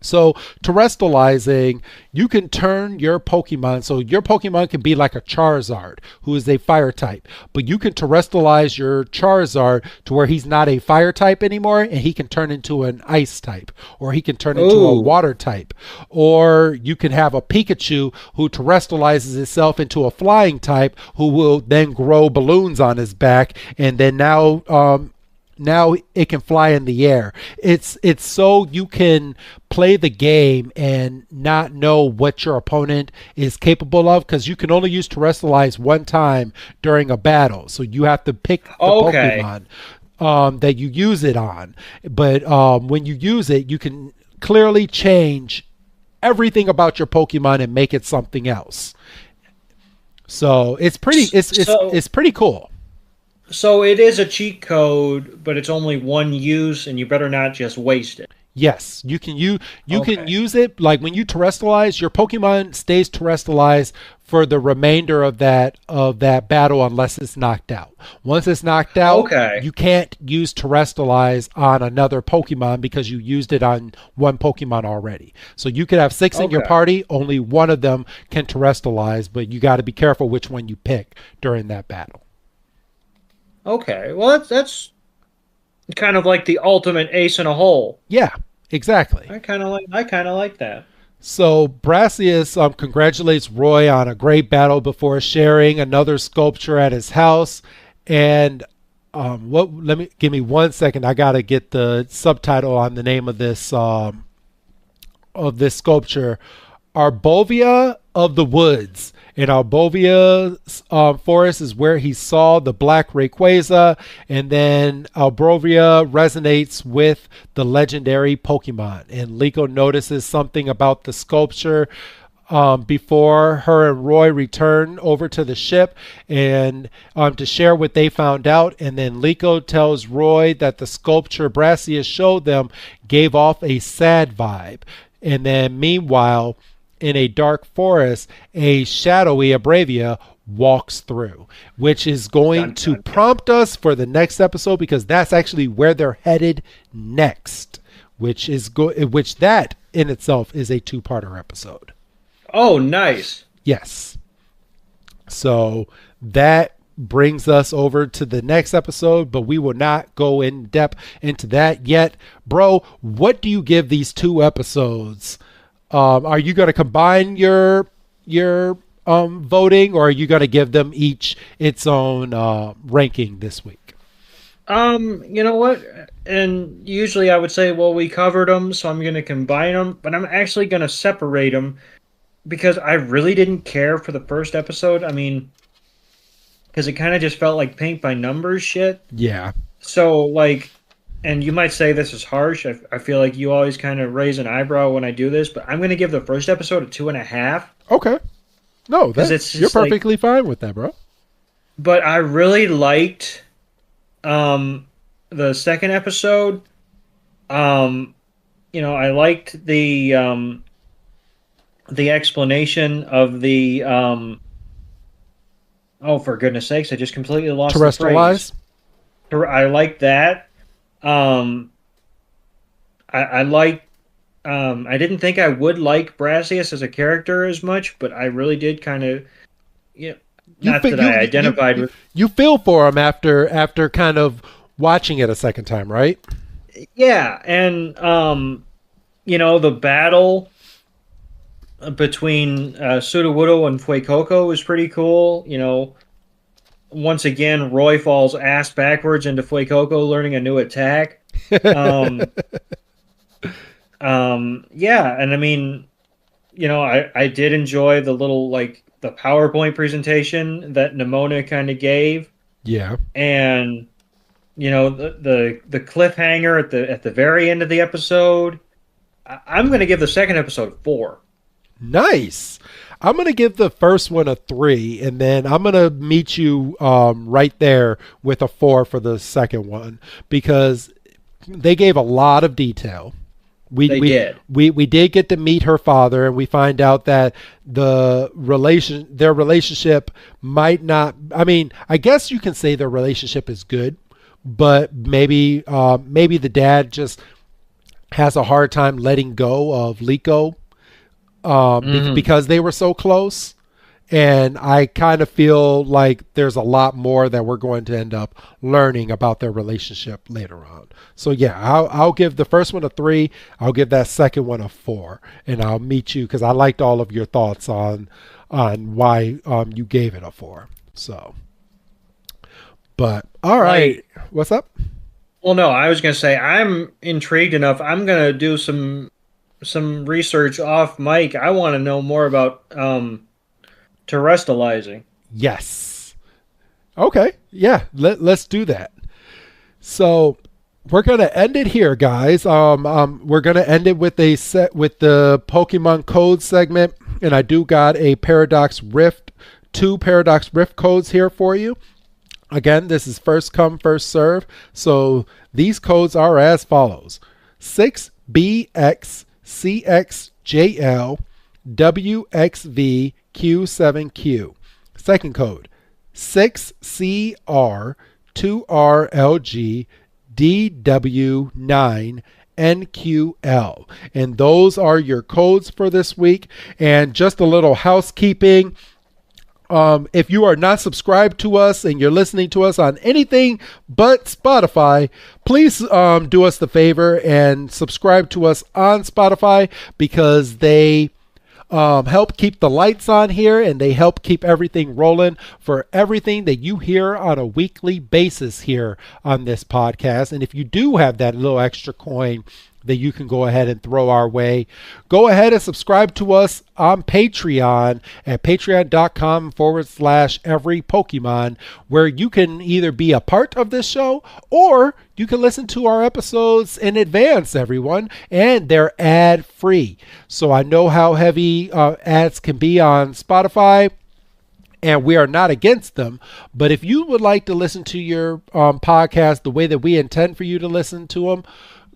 So terrestrializing, you can turn your Pokemon, so your Pokemon can be like a Charizard, who is a fire type, but you can terrestrialize your Charizard to where he's not a fire type anymore, and he can turn into an ice type, or he can turn into a water type, or you can have a Pikachu who terrestrializes itself into a flying type, who will then grow balloons on his back, and then now it can fly in the air. It's so you can play the game and not know what your opponent is capable of, because you can only use terrestrialize one time during a battle. So you have to pick the Pokemon that you use it on. But when you use it, you can clearly change everything about your Pokemon and make it something else. So it's pretty cool. So it is a cheat code, but it's only one use, and you better not just waste it. Yes, you can can use it, like when you terrestrialize, your Pokemon stays terrestrialized for the remainder of that battle unless it's knocked out. Once it's knocked out, you can't use terrestrialize on another Pokemon because you used it on one Pokemon already. So you could have 6 in your party, only one of them can terrestrialize, but you got to be careful which one you pick during that battle. Okay, well that's kind of like the ultimate ace in a hole. Yeah, exactly. I kind of like that. So Brassius congratulates Roy on a great battle before sharing another sculpture at his house. And give me 1 second. I gotta get the subtitle on the name of this sculpture. Arbovia of the Woods. In Albovia's forest is where he saw the black Rayquaza, and then Albovia resonates with the legendary Pokemon. And Liko notices something about the sculpture before her and Roy return over to the ship and to share what they found out. And then Liko tells Roy that the sculpture Brassius showed them gave off a sad vibe. And then meanwhile, in a dark forest, a shadowy Abravia walks through, which is going to prompt us for the next episode, because that's actually where they're headed next, which that in itself is a 2-parter episode. Oh, nice. Yes. So that brings us over to the next episode, but we will not go in depth into that yet. Bro, what do you give these 2 episodes? Are you going to combine your voting, or are you going to give them each its own ranking this week? You know what? And usually I would say, well, we covered them, so I'm going to combine them, but I'm actually going to separate them because I really didn't care for the first episode. I mean, because it kind of just felt like paint by numbers shit. Yeah. So, like, and you might say this is harsh. I feel like you always kind of raise an eyebrow when I do this, but I'm going to give the first episode a 2.5. Okay. No, you're perfectly fine with that, bro. But I really liked the second episode. I liked the explanation of the oh, for goodness sakes, I just completely lost Terrestrialize? the phrase. I like that. I like. I didn't think I would like Brassius as a character as much, but I really did kind of. I identified with. You feel for him after kind of watching it a second time, right? Yeah, and the battle between Sudowoodo and Fuecoco was pretty cool. Once again, Roy falls ass backwards into Fuecoco, learning a new attack. Yeah, and I mean, I did enjoy the little, like, the PowerPoint presentation that Nemona kind of gave. Yeah. And, the cliffhanger at the very end of the episode. I'm going to give the second episode 4. Nice. I'm going to give the first one a 3, and then I'm going to meet you right there with a 4 for the second one, because they gave a lot of detail. We did get to meet her father, and we find out that their relationship might not. I mean, I guess you can say their relationship is good, but maybe the dad just has a hard time letting go of Liko because they were so close. And I kind of feel like there's a lot more that we're going to end up learning about their relationship later on. So yeah, I'll give the first one a 3. I'll give that second one a 4, and I'll meet you because I liked all of your thoughts on why you gave it a 4. So, but all right, what's up? Well, no, I was going to say I'm intrigued enough. I'm going to do some research off mic. I want to know more about terrestrializing. Yes. Okay. Yeah. Let's do that. So we're gonna end it here, guys. We're gonna end it with the Pokemon code segment, and I do got a Paradox Rift, 2 Paradox Rift codes here for you. Again, this is first come, first serve. So these codes are as follows: 6BXCXJL WXVQ7Q. Second code, 6CR2RLG DW9NQL. And those are your codes for this week. And just a little housekeeping. If you are not subscribed to us and you're listening to us on anything but Spotify, please do us the favor and subscribe to us on Spotify, because they help keep the lights on here, and they help keep everything rolling for everything that you hear on a weekly basis here on this podcast. And if you do have that little extra coin that you can go ahead and throw our way. Go ahead and subscribe to us on Patreon at patreon.com/everypokemon, where you can either be a part of this show or you can listen to our episodes in advance, everyone, and they're ad free. So I know how heavy ads can be on Spotify, and we are not against them. But if you would like to listen to your podcast the way that we intend for you to listen to them,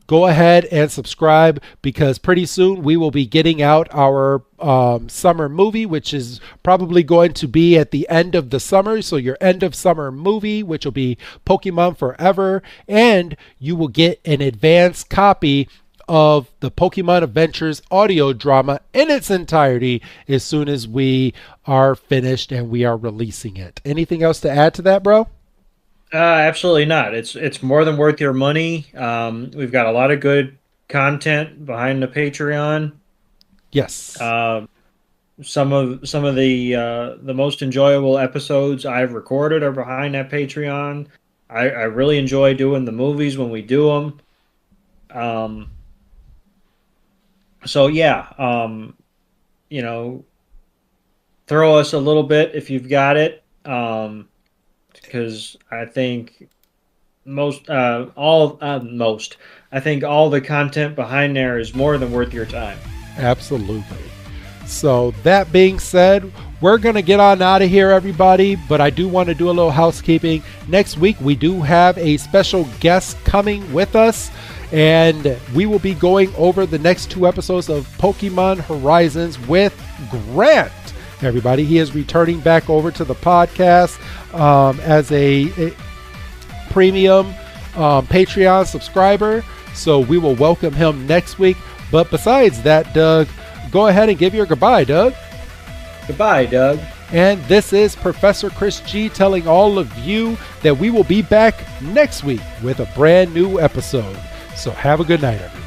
go ahead and subscribe, because pretty soon we will be getting out our summer movie, which is probably going to be at the end of the summer. So your end of summer movie, which will be Pokemon Forever, and you will get an advanced copy of the Pokemon Adventures audio drama in its entirety as soon as we are finished and we are releasing it. Anything else to add to that, bro? Absolutely not. It's more than worth your money. We've got a lot of good content behind the Patreon. Yes. Some of the most enjoyable episodes I've recorded are behind that Patreon. I really enjoy doing the movies when we do them. So yeah, throw us a little bit if you've got it. Because I think I think all the content behind there is more than worth your time. Absolutely. So that being said, we're going to get on out of here, everybody, but I do want to do a little housekeeping. Next week, we do have a special guest coming with us, and we will be going over the next 2 episodes of Pokemon Horizons with Grant. Everybody, he is returning back over to the podcast as a premium Patreon subscriber, so we will welcome him next week. But besides that, Doug, go ahead and give your goodbye, Doug. Goodbye, Doug. And this is Professor Chris G telling all of you that we will be back next week with a brand new episode. So have a good night, everyone.